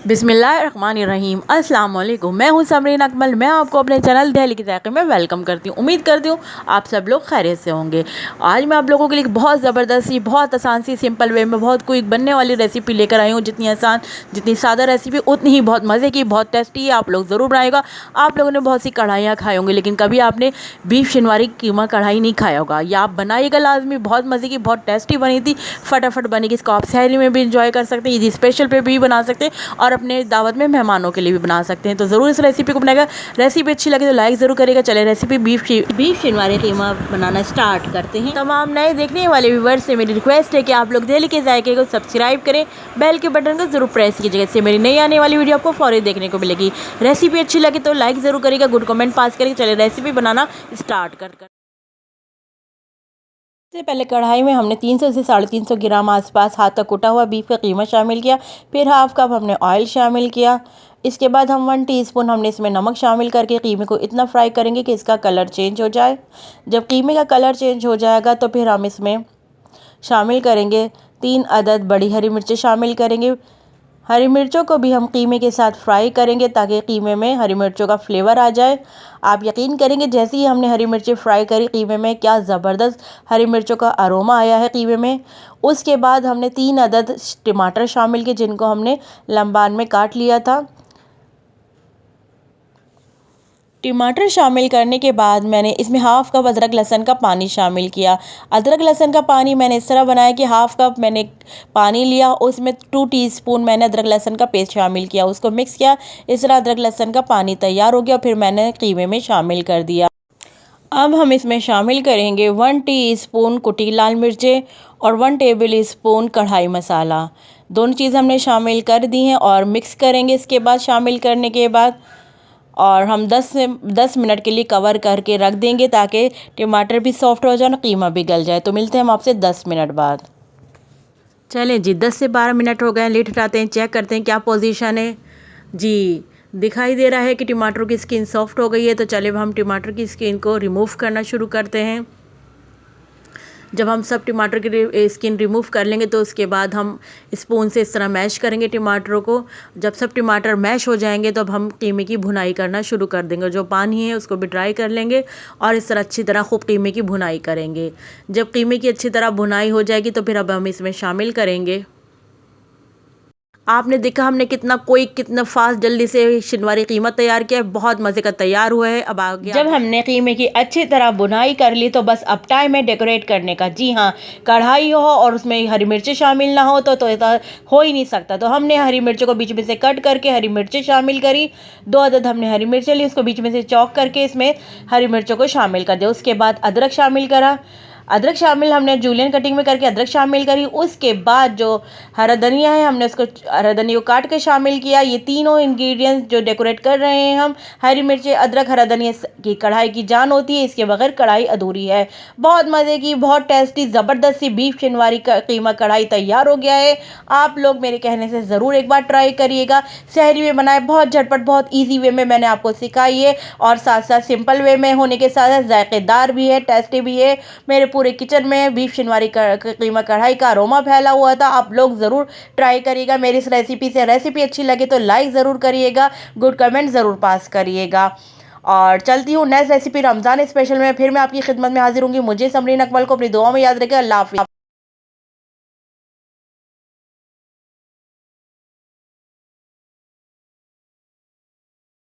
बिस्मिल्लाहिर्रहमानिर्रहीम। अस्सलाम वालेकुम। मैं हूं समरीन अकमल। मैं आपको अपने चैनल दहली के ज़ायक़े में वेलकम करती हूं। उम्मीद करती हूं आप सब लोग खैरियत से होंगे। आज मैं आप लोगों के लिए बहुत ज़बरदस्त सी, बहुत आसान सी, सिंपल वे में बहुत क्विक बनने वाली रेसिपी लेकर आई हूँ। जितनी आसान, जितनी सादा रेसिपी उतनी ही बहुत मज़े की, बहुत टेस्टी है। आप लोग ज़रूर बनाएगा। आप लोगों ने बहुत सी कढ़ाइयाँ खाई होंगी, लेकिन कभी आपने बीफ शिनवारी कीमा कढ़ाई नहीं खाया होगा। या आप बनाइएगा लाजमी। बहुत मज़े की, बहुत टेस्टी बनी थी, फटाफट बनेगी। इसको आप सहरी में भी इंजॉय कर सकते हैं, ईद स्पेशल पे भी बना सकते हैं और अपने दावत में मेहमानों के लिए भी बना सकते हैं। तो ज़रूर इस रेसिपी को बनाएगा। रेसिपी अच्छी लगे तो लाइक ज़रूर करेगा। चले रेसिपी बीफ शिनवारी कीमा बनाना स्टार्ट करते हैं। तमाम नए देखने वाले व्यूवर्स से मेरी रिक्वेस्ट है कि आप लोग दहली के ज़ायक़े को सब्सक्राइब करें, बेल के बटन को ज़रूर प्रेस कीजिएगा। इससे मेरी नई आने वाली वीडियो आपको फ़ौरन देखने को मिलेगी। रेसिपी अच्छी लगे तो लाइक ज़रूर करेगा, गुड कमेंट पास करेगा। चले रेसिपी बनाना स्टार्ट कर सबसे पहले कढ़ाई में हमने 300 से 350 ग्राम आसपास हाथ का कुटा हुआ बीफ का कीमा शामिल किया। फिर हाफ कप हमने ऑयल शामिल किया। इसके बाद हम 1 टीस्पून हमने इसमें नमक शामिल करके कीमे को इतना फ्राई करेंगे कि इसका कलर चेंज हो जाए। जब कीमे का कलर चेंज हो जाएगा तो फिर हम इसमें शामिल करेंगे 3 अदद बड़ी हरी मिर्चें शामिल करेंगे। हरी मिर्चों को भी हम कीमे के साथ फ्राई करेंगे ताकि कीमे में हरी मिर्चों का फ्लेवर आ जाए। आप यकीन करेंगे जैसे ही हमने हरी मिर्चें फ्राई करी कीमे में, क्या ज़बरदस्त हरी मिर्चों का अरोमा आया है कीमे में। उसके बाद हमने 3 अदद टमाटर शामिल किए, जिनको हमने लंबान में काट लिया था। टमाटर शामिल करने के बाद मैंने इसमें हाफ कप अदरक लहसुन का पानी शामिल किया। अदरक लहसुन का पानी मैंने इस तरह बनाया कि हाफ कप मैंने पानी लिया, उसमें 2 टीस्पून मैंने अदरक लहसुन का पेस्ट शामिल किया, उसको मिक्स किया। इस तरह अदरक लहसुन का पानी तैयार हो गया। फिर मैंने कीमे में शामिल कर दिया। अब हम इसमें शामिल करेंगे 1 टीस्पून कुटी लाल मिर्चें और 1 टेबल स्पून कढ़ाई मसाला। दोनों चीज़ हमने शामिल कर दी हैं और मिक्स करेंगे। इसके बाद शामिल करने के बाद और हम 10 मिनट के लिए कवर करके रख देंगे ताकि टमाटर भी सॉफ्ट हो जाए और कीमा भी गल जाए। तो मिलते हैं हम आपसे 10 मिनट बाद। चलें जी, 10 से 12 मिनट हो गए हैं। लिड हटाते हैं, चेक करते हैं क्या पोजीशन है। जी, दिखाई दे रहा है कि टमाटर की स्किन सॉफ्ट हो गई है। तो चले अब हम टमाटर की स्किन को रिमूव करना शुरू करते हैं। जब हम सब टमाटर की स्किन रिमूव कर लेंगे तो उसके बाद हम स्पून से इस तरह मैश करेंगे टमाटरों को। जब सब टमाटर मैश हो जाएंगे तो अब हम कीमे की भुनाई करना शुरू कर देंगे। जो पानी है उसको भी ड्राई कर लेंगे और इस तरह अच्छी तरह खूब कीमे की भुनाई करेंगे। जब कीमे की अच्छी तरह भुनाई हो जाएगी तो फिर अब हम इसमें शामिल करेंगे। आपने देखा हमने कितना कितना फास्ट जल्दी से शिनवारी कीमा तैयार किया है। बहुत मज़े का तैयार हुआ है। अब आ गया, जब हमने कीमे की अच्छी तरह बुनाई कर ली तो बस अब टाइम है डेकोरेट करने का। जी हाँ, कढ़ाई हो और उसमें हरी मिर्चें शामिल ना हो तो हो ही नहीं सकता। तो हमने हरी मिर्चों को बीच में से कट करके हरी मिर्चें शामिल करी। 2 अदद हमने हरी मिर्चें ली, उसको बीच में से चॉक करके इसमें हरी मिर्चों को शामिल कर दिया। उसके बाद अदरक शामिल करा। अदरक शामिल हमने जूलियन कटिंग में करके अदरक शामिल करी। उसके बाद जो हरा धनिया है हमने उसको हरा धनिया को काट के शामिल किया। ये तीनों इंग्रेडिएंट्स जो डेकोरेट कर रहे हैं हम, हरी मिर्चें, अदरक, हरा धनिया की कढ़ाई की जान होती है। इसके बगैर कढ़ाई अधूरी है। बहुत मज़े की, बहुत टेस्टी, ज़बरदस्त सी बीफ शिनवारी का कीमा कढ़ाई तैयार हो गया है। आप लोग मेरे कहने से ज़रूर एक बार ट्राई करिएगा। सहरी में बनाए, बहुत झटपट, बहुत ईजी वे में मैंने आपको सिखाई है और साथ साथ सिंपल वे में होने के साथ साथ जायकेदार भी है, टेस्टी भी है। मेरे पूरे किचन में बीफ शिनवारी कीमा कढ़ाई का अरोमा फैला हुआ था। आप लोग ज़रूर ट्राई करिएगा मेरी इस रेसिपी से। रेसिपी अच्छी लगे तो लाइक ज़रूर करिएगा, गुड कमेंट ज़रूर पास करिएगा। और चलती हूँ नेक्स्ट रेसिपी रमज़ान स्पेशल में। फिर मैं आपकी खिदमत में हाजिर होंगी। मुझे समरीन अकमल को अपनी दुआ में याद रखें। अल्लाह हाफ़िज़।